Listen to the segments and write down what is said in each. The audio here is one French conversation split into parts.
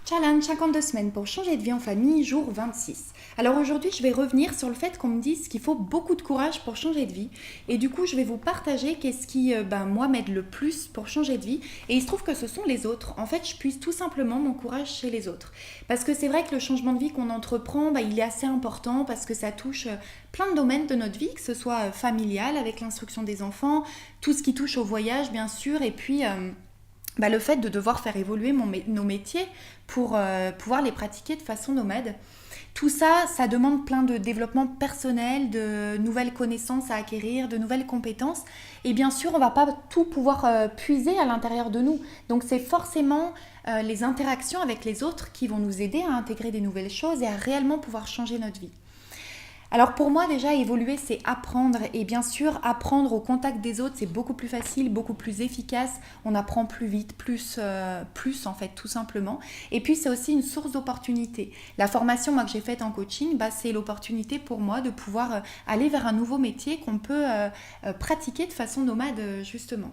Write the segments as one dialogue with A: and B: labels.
A: Challenge 52 semaines pour changer de vie en famille, jour 26. Alors aujourd'hui, je vais revenir sur le fait qu'on me dise qu'il faut beaucoup de courage pour changer de vie. Et du coup, je vais vous partager qu'est-ce qui, moi, m'aide le plus pour changer de vie. Et il se trouve que ce sont les autres. En fait, je puise tout simplement mon courage chez les autres. Parce que c'est vrai que le changement de vie qu'on entreprend, il est assez important parce que ça touche plein de domaines de notre vie, que ce soit familial, avec l'instruction des enfants, tout ce qui touche au voyage, bien sûr, et puis... le fait de devoir faire évoluer nos métiers pour pouvoir les pratiquer de façon nomade. Tout ça, ça demande plein de développement personnel, de nouvelles connaissances à acquérir, de nouvelles compétences. Et bien sûr, on ne va pas tout pouvoir puiser à l'intérieur de nous. Donc c'est forcément les interactions avec les autres qui vont nous aider à intégrer des nouvelles choses et à réellement pouvoir changer notre vie. Alors pour moi déjà évoluer c'est apprendre et bien sûr apprendre au contact des autres c'est beaucoup plus facile, beaucoup plus efficace, on apprend plus vite, plus en fait tout simplement. Et puis c'est aussi une source d'opportunité. La formation moi que j'ai faite en coaching, c'est l'opportunité pour moi de pouvoir aller vers un nouveau métier qu'on peut pratiquer de façon nomade justement.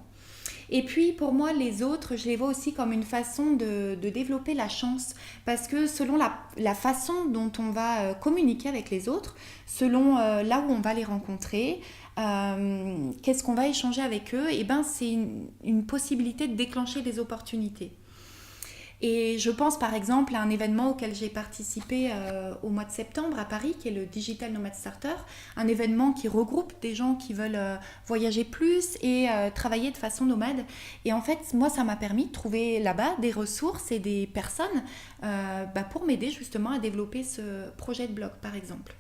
A: Et puis pour moi, les autres, je les vois aussi comme une façon de développer la chance. Parce que selon la façon dont on va communiquer avec les autres, selon là où on va les rencontrer, qu'est-ce qu'on va échanger avec eux, c'est une possibilité de déclencher des opportunités. Et je pense par exemple à un événement auquel j'ai participé au mois de septembre à Paris, qui est le Digital Nomad Starter, un événement qui regroupe des gens qui veulent voyager plus et travailler de façon nomade. Et en fait, moi, ça m'a permis de trouver là-bas des ressources et des personnes pour m'aider justement à développer ce projet de blog, par exemple.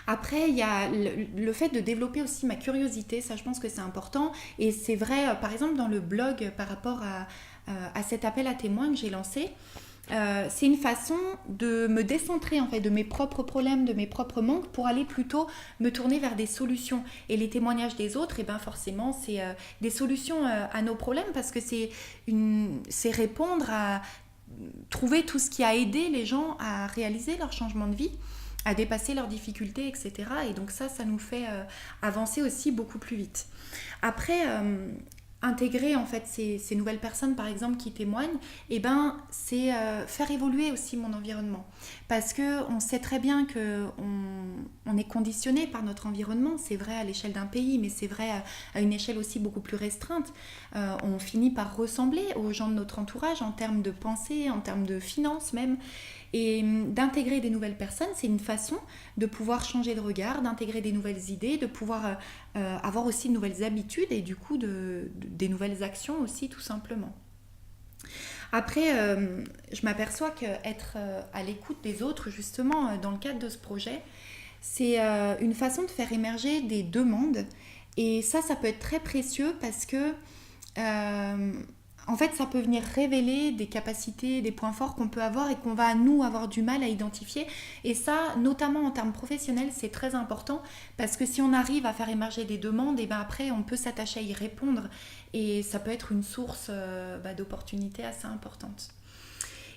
A: Après, il y a le fait de développer aussi ma curiosité, ça je pense que c'est important. Et c'est vrai, par exemple, dans le blog par rapport à cet appel à témoins que j'ai lancé, c'est une façon de me décentrer en fait de mes propres problèmes, de mes propres manques pour aller plutôt me tourner vers des solutions. Et les témoignages des autres, forcément, c'est des solutions à nos problèmes parce que c'est répondre à trouver tout ce qui a aidé les gens à réaliser leur changement de vie, à dépasser leurs difficultés, etc. Et donc ça nous fait avancer aussi beaucoup plus vite. Après, intégrer en fait ces nouvelles personnes par exemple qui témoignent, c'est faire évoluer aussi mon environnement. Parce qu'on sait très bien qu'on est conditionné par notre environnement, c'est vrai à l'échelle d'un pays, mais c'est vrai à une échelle aussi beaucoup plus restreinte. On finit par ressembler aux gens de notre entourage en termes de pensée, en termes de finances même. Et d'intégrer des nouvelles personnes, c'est une façon de pouvoir changer de regard, d'intégrer des nouvelles idées, de pouvoir avoir aussi de nouvelles habitudes et du coup des nouvelles actions aussi tout simplement. Après, je m'aperçois qu'être à l'écoute des autres justement dans le cadre de ce projet, c'est une façon de faire émerger des demandes et ça peut être très précieux parce que en fait, ça peut venir révéler des capacités, des points forts qu'on peut avoir et qu'on va, nous, avoir du mal à identifier. Et ça, notamment en termes professionnels, c'est très important parce que si on arrive à faire émerger des demandes, après, on peut s'attacher à y répondre. Et ça peut être une source d'opportunités assez importante.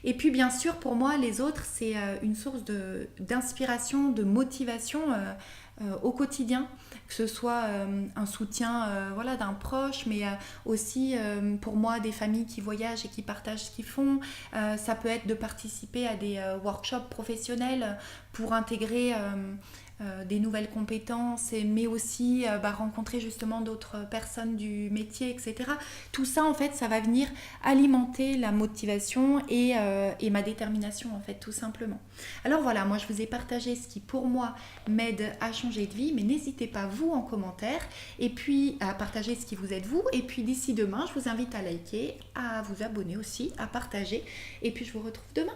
A: Et puis, bien sûr, pour moi, les autres, c'est une source d'inspiration, de motivation au quotidien, que ce soit un soutien d'un proche, mais aussi pour moi des familles qui voyagent et qui partagent ce qu'ils font. Ça peut être de participer à des workshops professionnels pour intégrer des nouvelles compétences, mais aussi rencontrer justement d'autres personnes du métier, etc. Tout ça, en fait, ça va venir alimenter la motivation et ma détermination, en fait, tout simplement. Alors voilà, moi, je vous ai partagé ce qui, pour moi, m'aide à changer de vie, mais n'hésitez pas, vous, en commentaire, et puis à partager ce qui vous aide, vous. Et puis, d'ici demain, je vous invite à liker, à vous abonner aussi, à partager, et puis je vous retrouve demain.